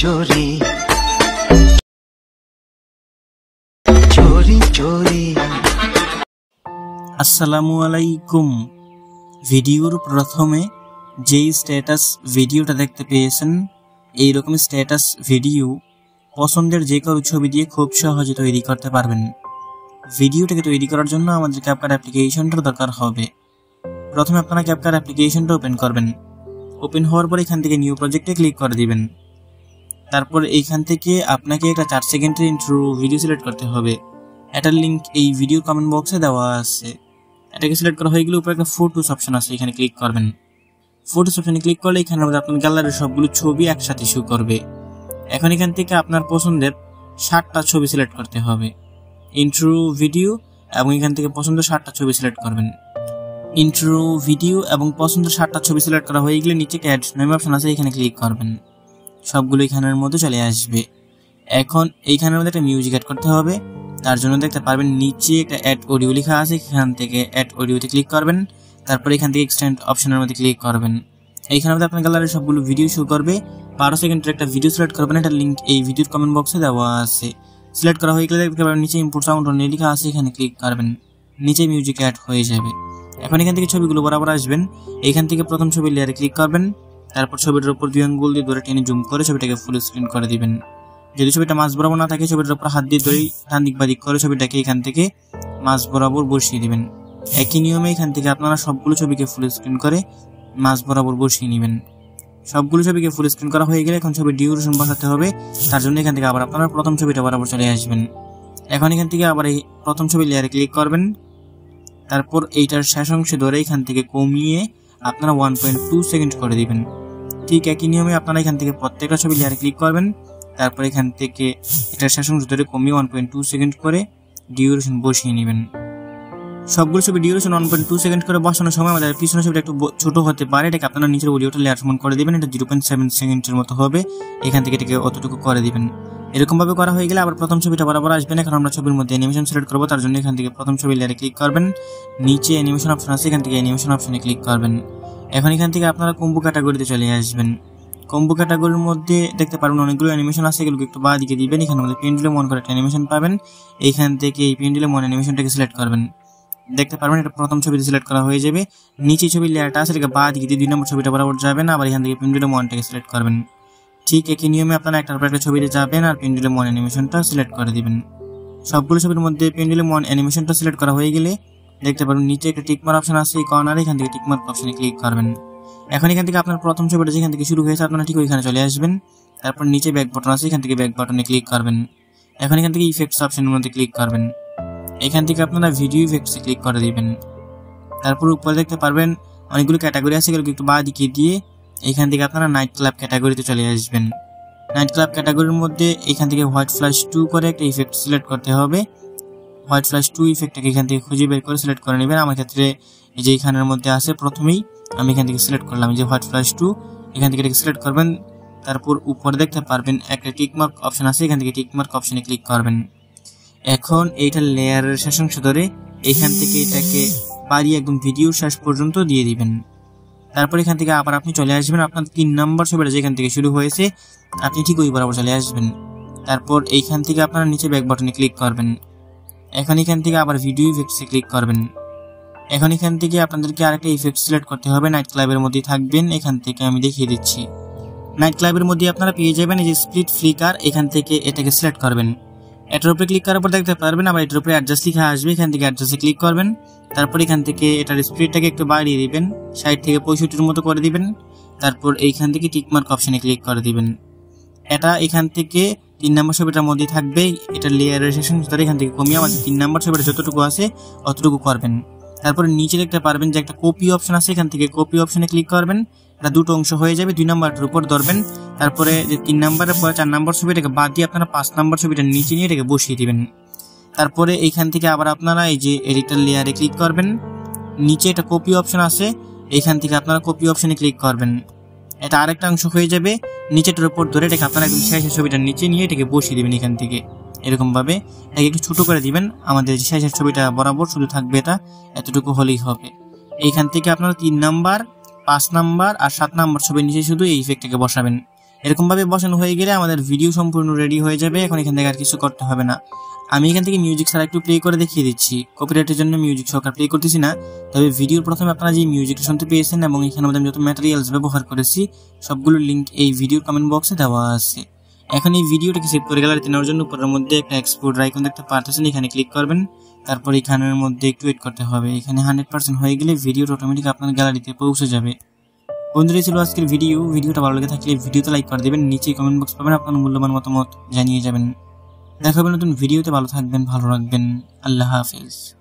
চোরি চোরি চোরি। আসসালামু আলাইকুম। ভিডিওর প্রথমে যেই স্ট্যাটাস ভিডিওটা দেখতে পেয়েছেন, এইরকম স্ট্যাটাস ভিডিও পছন্দের যে কারো ছবি দিয়ে খুব সহজে তৈরি করতে পারবেন। ভিডিওটাকে তৈরি করার জন্য আমাদের ক্যাপকাট অ্যাপ্লিকেশনটার দরকার হবে। প্রথমে আপনারা ক্যাপকাট অ্যাপ্লিকেশনটা ওপেন করবেন। ওপেন হওয়ার পর এখান থেকে নিউ প্রজেক্টে ক্লিক করে দিবেন। তারপর এইখান থেকে আপনাকে একটা 4 সেকেন্ডের ইন্ট্রো ভিডিও সিলেক্ট করতে হবে। এটার লিঙ্ক এই ভিডিওর কমেন্ট বক্সে দেওয়া আছে। এটাকে সিলেক্ট করা হয়ে গেলে উপরে একটা ফটোস অপশন আছে, এখানে ক্লিক করবেন। ফটোস অপশনে ক্লিক করলে এখানে আপনার গ্যালারির সবগুলো ছবি একসাথে শো করবে। এখন এখান থেকে আপনার পছন্দের 60টা ছবি সিলেক্ট করতে হবে। ইন্ট্রো ভিডিও এবং এখান থেকে পছন্দের 60টা ছবি সিলেক্ট করবেন। ইন্ট্রো ভিডিও এবং পছন্দের 60টা ছবি সিলেক্ট করা হয়ে গেলে নিচে অ্যাড নেম অপশন আছে, এখানে ক্লিক করবেন। সবগুলো এখানের মধ্যে চলে আসবে। এখন এইখানের মধ্যে একটা মিউজিক অ্যাড করতে হবে। তার জন্য দেখতে পারবেন নিচে একটা অ্যাড অডিও লেখা আছে, এখান থেকে অ্যাড অডিওতে ক্লিক করবেন। তারপর এখান থেকে এক্সটেন্ড অপশনের মধ্যে ক্লিক করবেন। এইখানের মধ্যে আপনার গ্যালারির সবগুলো ভিডিও শো করবে। 12 সেকেন্ডের একটা ভিডিও সিলেক্ট করবেন, এটার লিঙ্ক এই ভিডিওর কমেন্ট বক্সে দেওয়া আছে। সিলেক্ট করা হয়ে গেলে দেখতে পারবেন নিচে ইনপুট সাউন্ড লেখা আছে, এখানে ক্লিক করবেন। নিচে মিউজিক অ্যাড হয়ে যাবে। এখন এখান থেকে ছবিগুলো বরাবর আসবেন। এইখান থেকে প্রথম ছবির লেয়ারে ক্লিক করবেন। তারপর ছবিটার উপর 2 আঙ্গুল দিয়ে ধরে টেনে জুম করে ছবিটাকে ফুল স্ক্রিন করে দিবেন। যদি ছবিটা মাঝ বরাবর না থাকে, ছবিটার উপর হাত দিয়ে ধরে ডান দিক বা দিক করে ছবিটাকে এখান থেকে মাঝ বরাবর বসিয়ে দিবেন। একই নিয়মে এখান থেকে আপনারা সবগুলো ছবিকে ফুল স্ক্রিন করে মাঝ বরাবর বসিয়ে নেবেন। সবগুলো ছবিকে ফুল স্ক্রিন করা হয়ে গেলে এখন ছবির ডিউরেশন বসাতে হবে। তার জন্য এখান থেকে আবার আপনারা প্রথম ছবিটা বরাবর চলে আসবেন। এখন এখান থেকে আবার এই প্রথম ছবির লেয়ারে ক্লিক করবেন। তারপর এইটার শেষ অংশে ধরে এখান থেকে কমিয়ে আপনারা 1.2 সেকেন্ড করে দিবেন। ঠিক একই নিয়মে আপনারা এখান থেকে প্রত্যেকটা ছবি লেয়ারে ক্লিক করবেন। তারপর এখান থেকে এটার শেষ অংশ ধরে কমিয়ে 1.2 সেকেন্ড করে ডিউরেশন বসিয়ে নেবেন। সবগুলো ছবি ডিউরেশন 1.2 সেকেন্ড করে বসানোর সময় আমাদের পিছনের ছবিটা একটু ছোট হতে পারে, এটাকে আপনারা নিচের অডিওটা লেয়ার সমান করে দিবেন। এটা 0.7 সেকেন্ডের মতো হবে। এখান থেকে এটাকে অতটুকু করে দিবেন। এরকম ভাবে করা হয়ে গেলে আবার প্রথম ছবিটা বরাবর আসবেন। এখন আমরা ছবির মধ্যে অ্যানিমেশন সিলেক্ট করব। তার জন্য এখান থেকে প্রথম ছবি লেয়ারে ক্লিক করবেন। নিচে অ্যানিমেশন অপশন আছে, এখান থেকে অ্যানিমেশন অপশনে ক্লিক করবেন। এখন এখান থেকে আপনারা কম্বো ক্যাটাগরিতে চলে আসবেন। কম্বো ক্যাটাগরির মধ্যে দেখতে পারবেন অনেকগুলো অ্যানিমেশন আছে, এগুলোকে একটু বাঁ দিকে দিবেন। এখানে মধ্যে পেন্ডুলাম অন করে একটা অ্যানিমেশন পাবেন। এইখান থেকে এই পেন্ডুলাম অন অ্যানিমেশনটাকে সিলেক্ট করবেন। দেখতে পারবেন এটা প্রথম ছবিতে সিলেক্ট করা হয়ে যাবে। নিচে ছবির লেয়ারটা আছে, এটাকে বাঁ দিকে দিয়ে 2 নম্বর ছবিটা বরাবর যাবেন। আবার এখান থেকে পেন্ডুলাম অনটাকে সিলেক্ট করবেন। ঠিক একই নিয়মে আপনারা একটার পর একটা ছবিতে যাবেন আর পেন্ডুলাম অন অ্যানিমেশনটা সিলেক্ট করে দিবেন। সবগুলো ছবির মধ্যে পেন্ডুলাম অন অ্যানিমেশনটা সিলেক্ট করা হয়ে গেলে দেখতে পারবেন নিচে একটা টিকমার্ক অপশন আছে, এই কর্নারে এখান থেকে টিকমার্ক অপশনে ক্লিক করবেন। এখন এখান থেকে আপনার প্রথম ছবিটা যেখান থেকে শুরু হয়েছে আপনারা ঠিক ওইখানে চলে আসবেন। তারপর নিচে ব্যাক বাটন আছে, এখান থেকে ব্যাক বাটনে ক্লিক করবেন। এখন এখান থেকে ইফেক্টস অপশনের মধ্যে ক্লিক করবেন। এখান থেকে আপনারা ভিডিও ইফেক্টসে ক্লিক করে দিবেন। তারপর উপরে দেখতে পারবেন অনেকগুলো ক্যাটাগরি আছে, এগুলোকে একটু বাঁ দিকে দিয়ে এখান থেকে আপনারা নাইট ক্লাব ক্যাটাগরিতে চলে আসবেন। নাইট ক্লাব ক্যাটাগরির মধ্যে এখান থেকে হোয়াইট ফ্ল্যাশ 2 করে একটা ইফেক্ট সিলেক্ট করতে হবে। হোয়াইট ফ্ল্যাশ 2 ইফেক্টটাকে এখান থেকে খুঁজে বের করে সিলেক্ট করে নেবেন। আমার ক্ষেত্রে এই যে এখানের মধ্যে আছে, প্রথমেই আমি এখান থেকে সিলেক্ট করলাম এই যে হোয়াইট ফ্ল্যাশ 2, এখান থেকে এটাকে সিলেক্ট করবেন। তারপর উপরে দেখতে পারবেন একটা টিকমার্ক অপশন আছে, এখান থেকে টিকমার্ক অপশনে ক্লিক করবেন। এখন এইটার লেয়ারের শেষ অংশ ধরে এখান থেকে এটাকে বাড়িয়ে একদম ভিডিও শেষ পর্যন্ত দিয়ে দিবেন। তারপর এখান থেকে আবার আপনি চলে আসবেন আপনার 3 নম্বর ছবিটা যেখান থেকে শুরু হয়েছে, আপনি ঠিক ওই বরাবর চলে আসবেন। তারপর এইখান থেকে আপনারা নিচে ব্যাক বাটনে ক্লিক করবেন। এখন এখান থেকে আবার ভিডিও ইফেক্টসে ক্লিক করবেন। এখন এখান থেকে আপনাদেরকে আরেকটা ইফেক্ট সিলেক্ট করতে হবে, নাইট ক্লাবের মধ্যে থাকবেন। এখান থেকে আমি দেখিয়ে দিচ্ছি। নাইট ক্লাবের মধ্যে আপনারা পেয়ে যাবেন এই যে স্প্লিট ফ্লিকার, এখান থেকে এটাকে সিলেক্ট করবেন। এটার উপরে ক্লিক করার পর দেখতে পারবেন আবার এটার উপরে অ্যাডজাস্ট লেখা আসবে, এখান থেকে অ্যাডজাস্টে ক্লিক করবেন। তারপর এখান থেকে এটার স্পিডটাকে একটু বাড়িয়ে দিবেন, 60 থেকে 65-এর মতো করে দিবেন। তারপর এইখান থেকে টিকমার্ক অপশনে ক্লিক করে দিবেন। এটা এখান থেকে 3 নম্বর ছবিটার মধ্যে থাকবে, এটার লেয়ারের শেষ অংশ ধরে এখান থেকে কমিয়ে আমাদের 3 নম্বর ছবিটা যতটুকু আছে অতটুকু করবেন। তারপরে নিচে দেখতে পারবেন যে একটা কপি অপশন আছে, এখান থেকে কপি অপশনে ক্লিক করবেন। এটা 2টো অংশ হয়ে যাবে, 2 নম্বরটার উপর ধরবেন। তারপরে যে 3 নম্বরের পরে 4 নম্বর ছবিটাকে বাদ দিয়ে আপনারা 5 নম্বর ছবিটা নিচে নিয়ে এটাকে বসিয়ে দিবেন। তারপরে এইখান থেকে আবার আপনারা এই যে এডিটর লেয়ারে ক্লিক করবেন। নিচে একটা কপি অপশন আছে, এইখান থেকে আপনারা কপি অপশনে ক্লিক করবেন। এটা আরেকটা অংশ হয়ে যাবে, নিচেটার উপর ধরে এটাকে আপনারা একদম শেষের ছবিটা নিচে নিয়ে এটাকে বসিয়ে দিবেন। এখান থেকে এরকম ভাবে এটাকে একটু ছোট করে দিবেন, আমাদের শেষের ছবিটা বরাবর শুধু থাকবে, এটা এতটুকু হলেই হবে। এইখান থেকে আপনারা 3 নাম্বার 5 নাম্বার আর 7 নাম্বার ছবির নিচে শুধু এই ইফেক্টটাকে বসাবেন। এরকমভাবে বসানো হয়ে গেলে আমাদের ভিডিও সম্পূর্ণ রেডি হয়ে যাবে। এখন এখান থেকে আর কিছু করতে হবে না। আমি এখান থেকে মিউজিক ছাড়া একটু প্লে করে দেখিয়ে দিচ্ছি। কপিরাইটের জন্য মিউজিক সহকারে প্লে করতেছি না, তবে ভিডিওর প্রথমে আপনারা যে মিউজিকটা শুনতে পেয়েছেন এবং এখানে আমাদের যত ম্যাটেরিয়ালস ব্যবহার করেছি সবগুলোর লিঙ্ক এই ভিডিওর কমেন্ট বক্সে দেওয়া আছে। এখন এই ভিডিওটাকে সেভ করে গ্যালারিতে নেওয়ার জন্য উপরের মধ্যে একটা এক্সপোর্ট আইকন দেখতে পারতেছেন, এখানে ক্লিক করবেন। তারপর এখানের মধ্যে একটু ওয়েট করতে হবে। এখানে 100% হয়ে গেলে ভিডিওটা অটোমেটিক আপনার গ্যালারিতে পৌঁছে যাবে। বন্ধুরা, ছিল আজকের ভিডিওটা ভালো লেগে থাকলে ভিডিওতে লাইক করে দেবেন, নিচে কমেন্ট বক্স পাবেন, আপনার মূল্যবান মতামত জানিয়ে যাবেন। দেখা হবে নতুন ভিডিওতে। ভালো থাকবেন, ভালো রাখবেন। আল্লাহ হাফেজ।